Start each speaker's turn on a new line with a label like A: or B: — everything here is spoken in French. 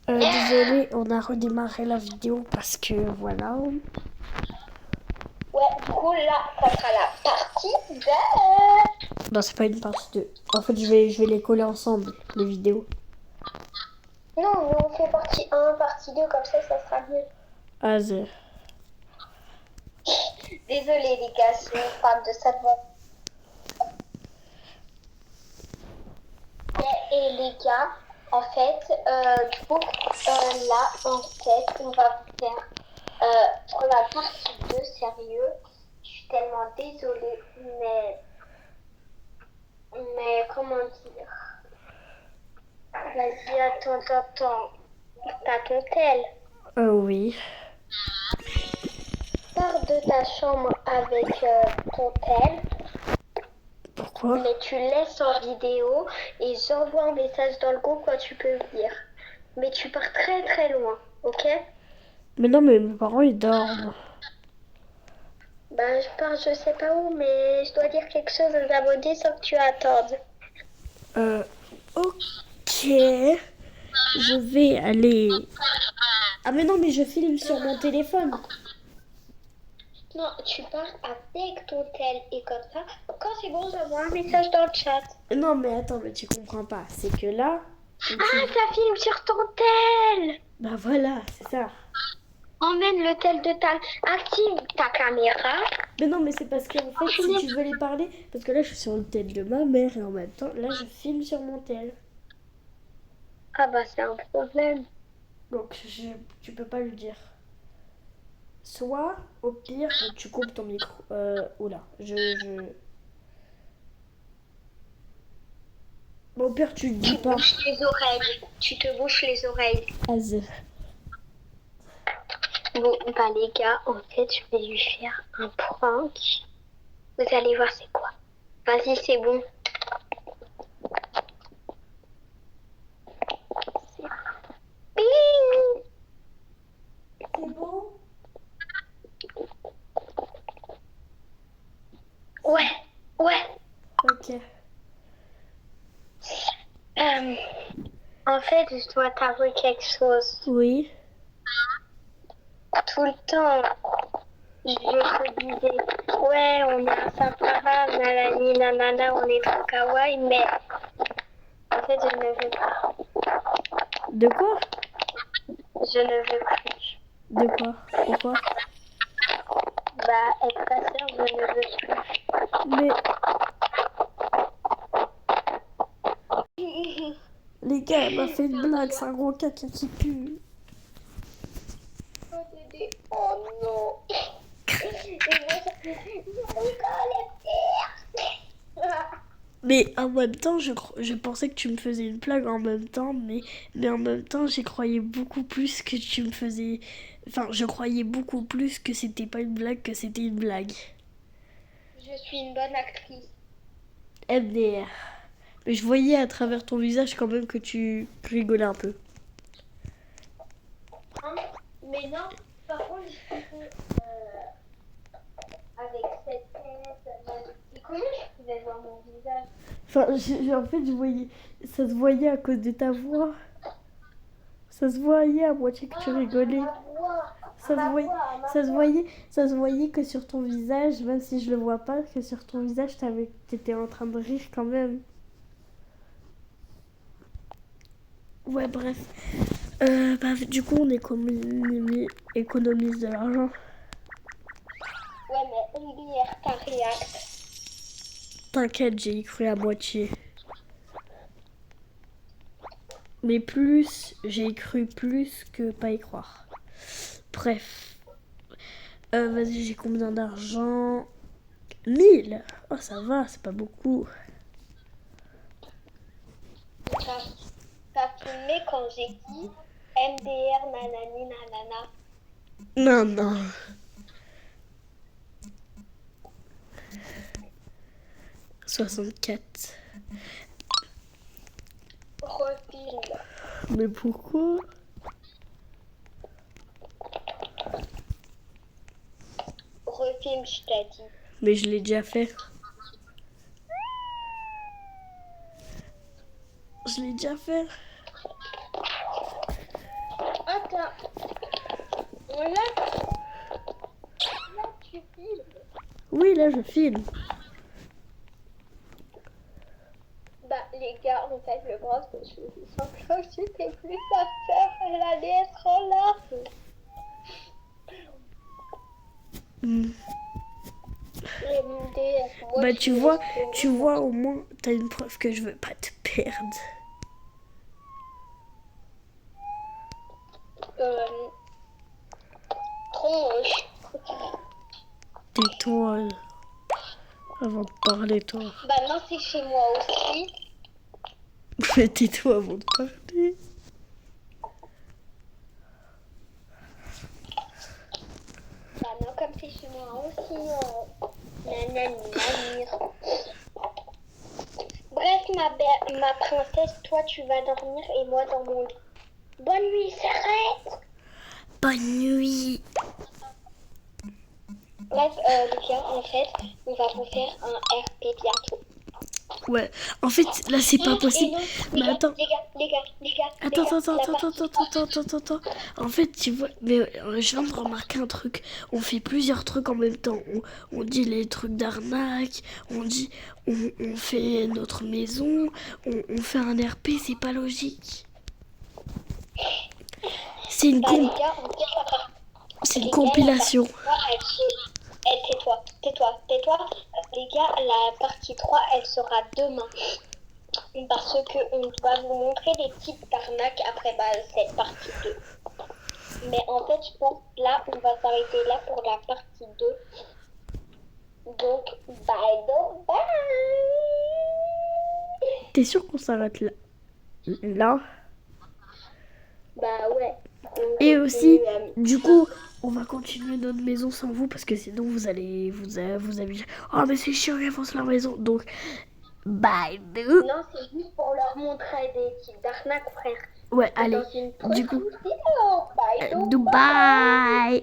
A: Désolé, on a redémarré la vidéo parce que voilà.
B: Ouais, du coup, là, ça sera la partie 2.
A: Non, c'est pas une partie 2. En fait, je vais les coller ensemble, les vidéos.
B: Non, mais on fait partie 1, partie 2, comme ça sera mieux.
A: Ah,
B: Désolée, les gars, si on parle de ça devant. Et les gars, en fait, du coup, là, en fait, on va faire pour la partie 2, sérieux. Je suis tellement désolée, mais comment dire? Vas-y, attends. T'as ton tel.
A: oui.
B: Pars de ta chambre avec ton tel,
A: Pourquoi?
B: mais tu laisses en vidéo et j'envoie un message dans le groupe quand tu peux venir. Mais tu pars très très loin, ok?
A: Mais non, mais mes parents, ils dorment.
B: Ben, je pars je sais pas où, mais je dois dire quelque chose aux abonnés sans que tu attendes.
A: Ok. Je vais aller... Ah, mais non, mais je filme sur mon téléphone.
B: Non, tu pars avec ton tel et comme ça, quand c'est bon, j'envoie un message dans le chat.
A: Non, mais attends, mais tu comprends pas. C'est que là...
B: Ah, ça filme sur ton tel!
A: Bah voilà, c'est ça.
B: Emmène le tel de ta... Active ta caméra.
A: Mais non, mais c'est parce que en fait, si tu veux les parler... Parce que là, je suis sur le tel de ma mère et en même temps, là, je filme sur mon tel.
B: Ah bah c'est un problème.
A: Donc, tu peux pas lui dire. Soit, au pire, tu coupes ton micro. Oula, Bon, au pire, tu le dis
B: Tu
A: pas.
B: bouches les oreilles. Tu te bouches les oreilles.
A: Az.
B: Bon, bah les gars, en fait, je vais lui faire un prank. Vous allez voir c'est quoi. Vas-y, c'est bon. Bing.
A: C'est bon?
B: Ouais, ouais.
A: Ok.
B: En fait, je dois t'avouer quelque chose.
A: Oui.
B: Tout le temps, je te disais, ouais, on est inséparable, nanani, nanana, on est trop kawaii, mais en fait, je ne veux pas.
A: De quoi?
B: Je ne veux plus.
A: De quoi? Pourquoi?
B: Bah, être ta sœur, je ne veux
A: Mais
B: plus.
A: les gars, elle m'a fait une blague, c'est un gros caca qui pue.
B: Oh, Dédé, oh non. Et moi, je rigole,
A: Mais en même temps, je pensais que tu me faisais une blague en même temps, mais en même temps, j'y croyais beaucoup plus que tu me faisais... Enfin, je croyais beaucoup plus que c'était pas une blague, que c'était une blague.
B: je suis une bonne actrice.
A: MDR. Mais je voyais à travers ton visage quand même que tu rigolais un peu.
B: Hein? Mais non, par contre, je peux, avec cette tête. Et comment je pouvais voir mon visage?
A: Enfin, en fait, je voyais... Ça se voyait à cause de ta voix. Ça se voyait à moitié que tu rigolais.
B: Ma voix.
A: Ça se voyait, ça se voyait que sur ton visage, même si je le vois pas, que sur ton visage, t'étais en train de rire quand même. Ouais, bref. Bah, du coup, on économise de l'argent.
B: Ouais, mais MDR, ta réact.
A: T'inquiète, j'ai cru à moitié. Mais plus, j'ai cru plus que pas y croire. Bref. Vas-y, j'ai combien d'argent? 1000. Oh, ça va, c'est pas beaucoup.
B: T'as filmé quand j'ai dit MDR, nanani, nanana.
A: Non, non. « 64.
B: Refilme.
A: Mais pourquoi?
B: Refilme, je t'ai dit.
A: Mais je l'ai déjà fait. Je l'ai déjà fait.
B: Là, tu filmes.
A: Oui, là, je filme.
B: Bah, les gars, en fait, le bras de cheveux sans cloche, c'était plus sa sœur. Elle allait être en larmes.
A: Hmm.
B: Et moi,
A: Bah,
B: je
A: tu
B: me
A: vois,
B: laisse
A: tu vois, au moins, t'as une preuve que je veux pas te perdre.
B: trop moche.
A: Tais-toi avant de parler, toi.
B: Bah, non, c'est chez moi aussi.
A: Mais tais-toi avant de parler.
B: Bah, non, comme c'est chez moi aussi. Nanani, nanir. Bref, ma princesse, toi, tu vas dormir et moi dans mon lit. Bonne nuit, s'arrête.
A: Bonne nuit.
B: Bref, les gars, en fait, on va vous faire un RP bientôt.
A: Ouais, en fait, là, c'est pas possible.
B: Et non,
A: Mais attends.
B: les gars.
A: Attends.
B: La partie
A: En fait, tu vois, mais je viens de remarquer un truc. On fait plusieurs trucs en même temps. On dit les trucs d'arnaque, on fait notre maison, on fait un RP, c'est pas logique. C'est une,
B: Bah, les gars, on fait la partie.
A: c'est une
B: Les gars,
A: compilation.
B: Tais-toi. Les gars, la partie 3, elle sera demain. Parce qu'on doit vous montrer des types d'arnaques après cette partie 2. Mais en fait, je pense que là, on va s'arrêter là pour la partie 2. Donc, bye.
A: T'es sûr qu'on s'arrête là? Là?
B: Bah ouais.
A: Et aussi, du coup, on va continuer notre maison sans vous parce que sinon vous allez vous amuser. Oh mais c'est chiant, ils font leur maison. Donc, bye.
B: Non, c'est juste pour leur montrer des types d'arnaques, frère.
A: Ouais, allez.
B: Dans une
A: Du coup,
B: prochaine vidéo. Bye.
A: bye.